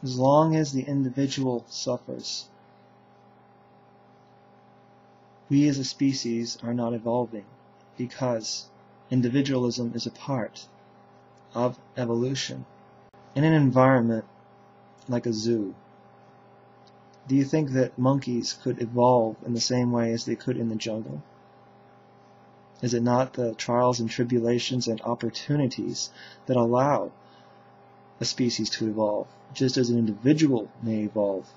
As long as the individual suffers, we as a species are not evolving, because individualism is a part of evolution. In an environment like a zoo, do you think that monkeys could evolve in the same way as they could in the jungle? Is it not the trials and tribulations and opportunities that allow a species to evolve, just as an individual may evolve?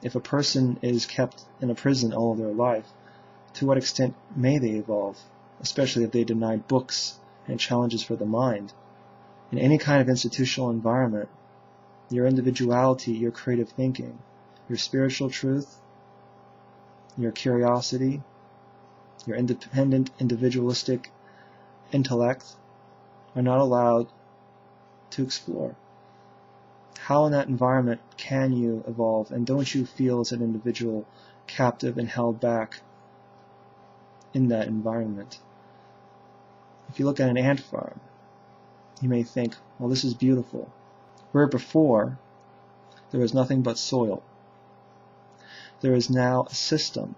If a person is kept in a prison all of their life, to what extent may they evolve, especially if they denied books and challenges for the mind? In any kind of institutional environment, your individuality, your creative thinking, your spiritual truth, your curiosity, your independent, individualistic intellect are not allowed to explore. How in that environment can you evolve, and don't you feel as an individual captive and held back in that environment? If you look at an ant farm, you may think, well, this is beautiful. Where before there was nothing but soil, there is now a system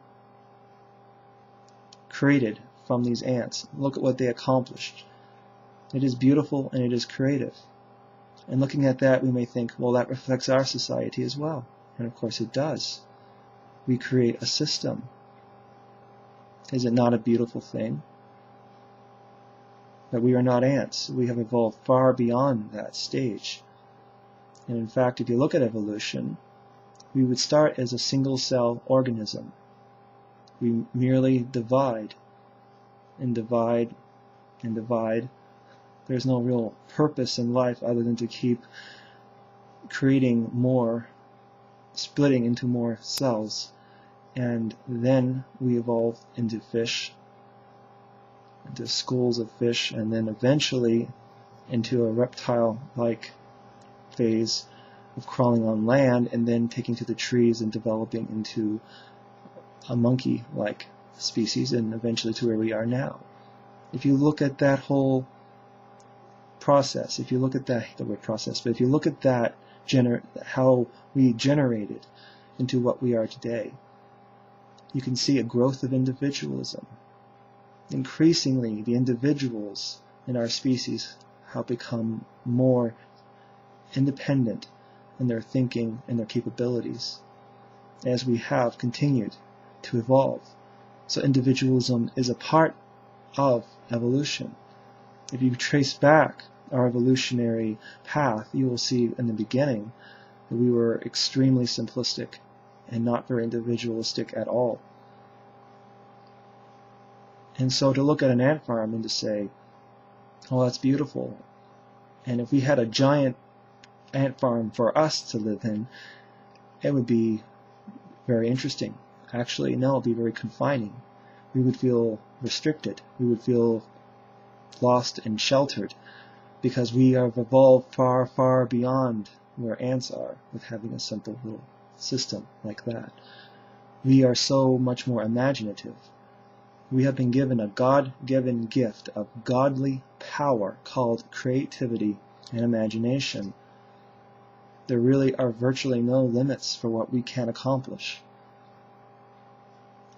created from these ants. Look at what they accomplished. It is beautiful and it is creative. And looking at that, we may think, well, that reflects our society as well. And of course it does. We create a system. Is it not a beautiful thing? But we are not ants. We have evolved far beyond that stage. And in fact, if you look at evolution, we would start as a single-cell organism. We merely divide and divide and divide. There's no real purpose in life other than to keep creating more, splitting into more cells. And then we evolve into fish, into schools of fish, and then eventually into a reptile-like phase of crawling on land, and then taking to the trees and developing into a monkey-like species, and eventually to where we are now. If you look at that whole process, if you look at that, the word process, but if you look at that, how we generated into what we are today, you can see a growth of individualism. Increasingly, the individuals in our species have become more independent in their thinking and their capabilities, as we have continued to evolve. So individualism is a part of evolution. If you trace back our evolutionary path, you will see in the beginning that we were extremely simplistic and not very individualistic at all. And so to look at an ant farm and to say, oh, that's beautiful, and if we had a giant ant farm for us to live in, it would be very interesting. Actually, no, it would be very confining. We would feel restricted. We would feel lost and sheltered, because we have evolved far, far beyond where ants are with having a simple little system like that. We are so much more imaginative. We have been given a God-given gift of godly power called creativity and imagination. There really are virtually no limits for what we can accomplish.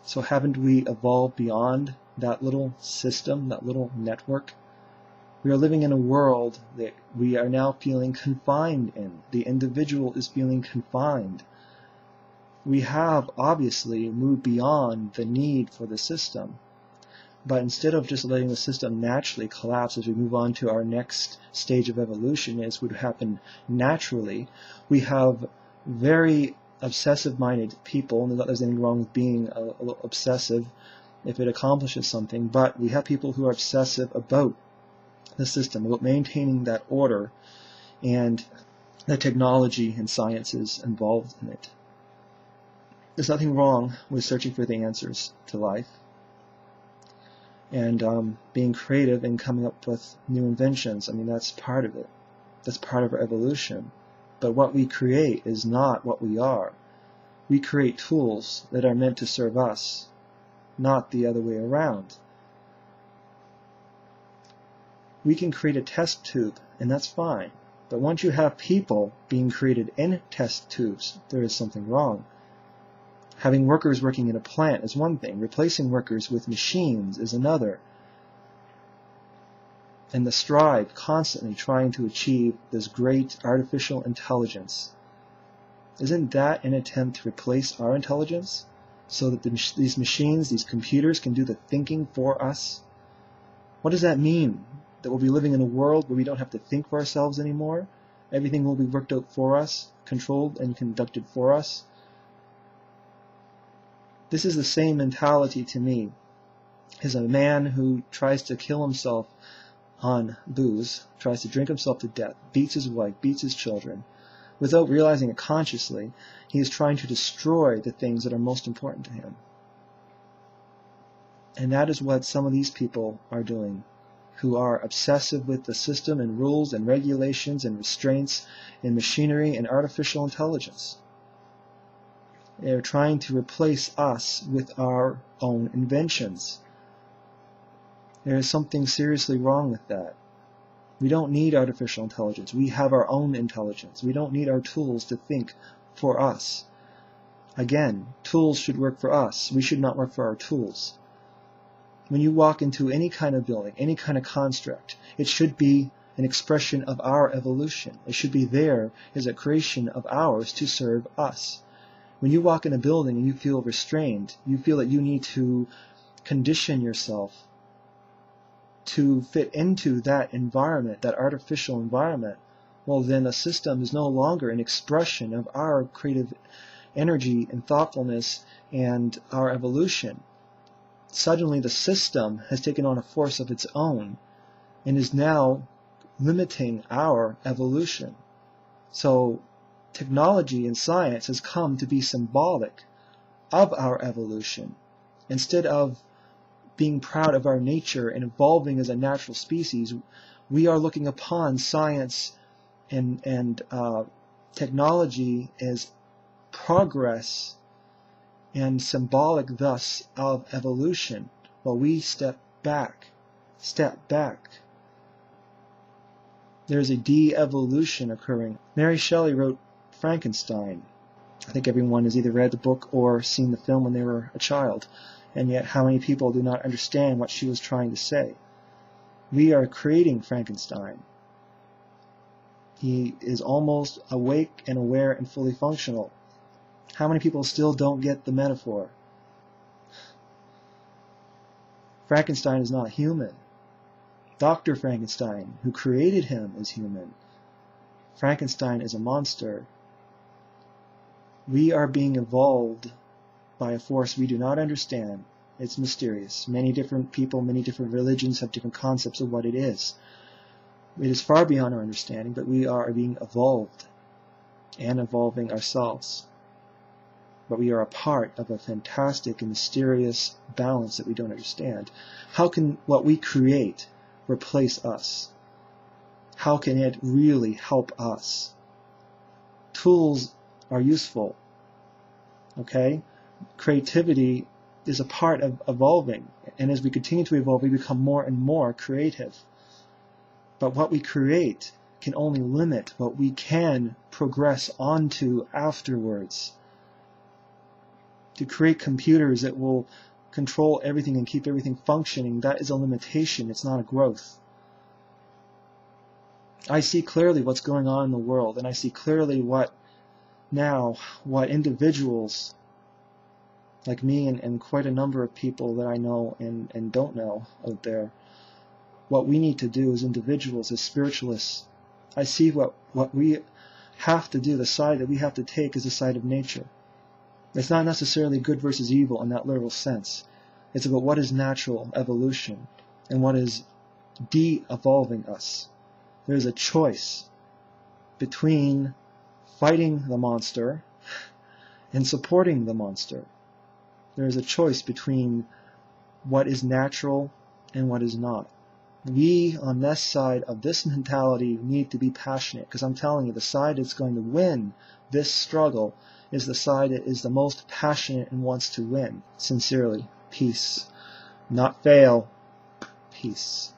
So haven't we evolved beyond that little system, that little network? We are living in a world that we are now feeling confined in. The individual is feeling confined. We have obviously moved beyond the need for the system. But instead of just letting the system naturally collapse as we move on to our next stage of evolution, as would happen naturally, we have very obsessive-minded people, and not that there's anything wrong with being a little obsessive if it accomplishes something, but we have people who are obsessive about the system, about maintaining that order and the technology and sciences involved in it. There's nothing wrong with searching for the answers to life and being creative and coming up with new inventions. I mean, that's part of it. That's part of our evolution. But what we create is not what we are. We create tools that are meant to serve us, not the other way around. We can create a test tube, and that's fine, But once you have people being created in test tubes, there is something wrong. Having workers working in a plant is one thing. Replacing workers with machines is another. And the strive constantly trying to achieve this great artificial intelligence. Isn't that an attempt to replace our intelligence so that these machines, these computers can do the thinking for us? What does that mean? That we'll be living in a world where we don't have to think for ourselves anymore? Everything will be worked out for us, controlled and conducted for us? This is the same mentality to me as a man who tries to kill himself on booze, tries to drink himself to death, beats his wife, beats his children. Without realizing it consciously, he is trying to destroy the things that are most important to him. And that is what some of these people are doing, who are obsessive with the system and rules and regulations and restraints and machinery and artificial intelligence. They are trying to replace us with our own inventions. There is something seriously wrong with that. We don't need artificial intelligence. We have our own intelligence. We don't need our tools to think for us. Again, tools should work for us. We should not work for our tools. When you walk into any kind of building, any kind of construct, it should be an expression of our evolution. It should be there as a creation of ours to serve us. When you walk in a building and you feel restrained, you feel that you need to condition yourself to fit into that environment, that artificial environment, well then the system is no longer an expression of our creative energy and thoughtfulness and our evolution. Suddenly the system has taken on a force of its own and is now limiting our evolution. So technology and science has come to be symbolic of our evolution. Instead of being proud of our nature and evolving as a natural species, we are looking upon science and technology as progress and symbolic thus of evolution, while we step back. There's a de-evolution occurring. Mary Shelley wrote Frankenstein. I think everyone has either read the book or seen the film when they were a child, and yet how many people do not understand what she was trying to say? We are creating Frankenstein. He is almost awake and aware and fully functional. How many people still don't get the metaphor? Frankenstein is not human. Dr. Frankenstein, who created him, is human. Frankenstein is a monster. We are being evolved by a force we do not understand. It's mysterious. Many different people, many different religions have different concepts of what it is. It is far beyond our understanding, but we are being evolved and evolving ourselves. But we are a part of a fantastic and mysterious balance that we don't understand. How can what we create replace us? How can it really help us? Tools are useful. Okay? Creativity is a part of evolving. And as we continue to evolve, we become more and more creative. But what we create can only limit what we can progress onto afterwards. To create computers that will control everything and keep everything functioning, that is a limitation. It's not a growth. I see clearly what's going on in the world, and I see clearly what individuals like me and quite a number of people that I know and don't know out there, what we need to do as individuals, as spiritualists. I see what we have to do, the side that we have to take is the side of nature. It's not necessarily good versus evil in that literal sense. It's about what is natural evolution and what is de-evolving us. There is a choice between fighting the monster and supporting the monster. There is a choice between what is natural and what is not. We, on this side of this mentality, need to be passionate, because I'm telling you, the side that's going to win this struggle is the side that is the most passionate and wants to win. Sincerely, peace. Not fail. Peace.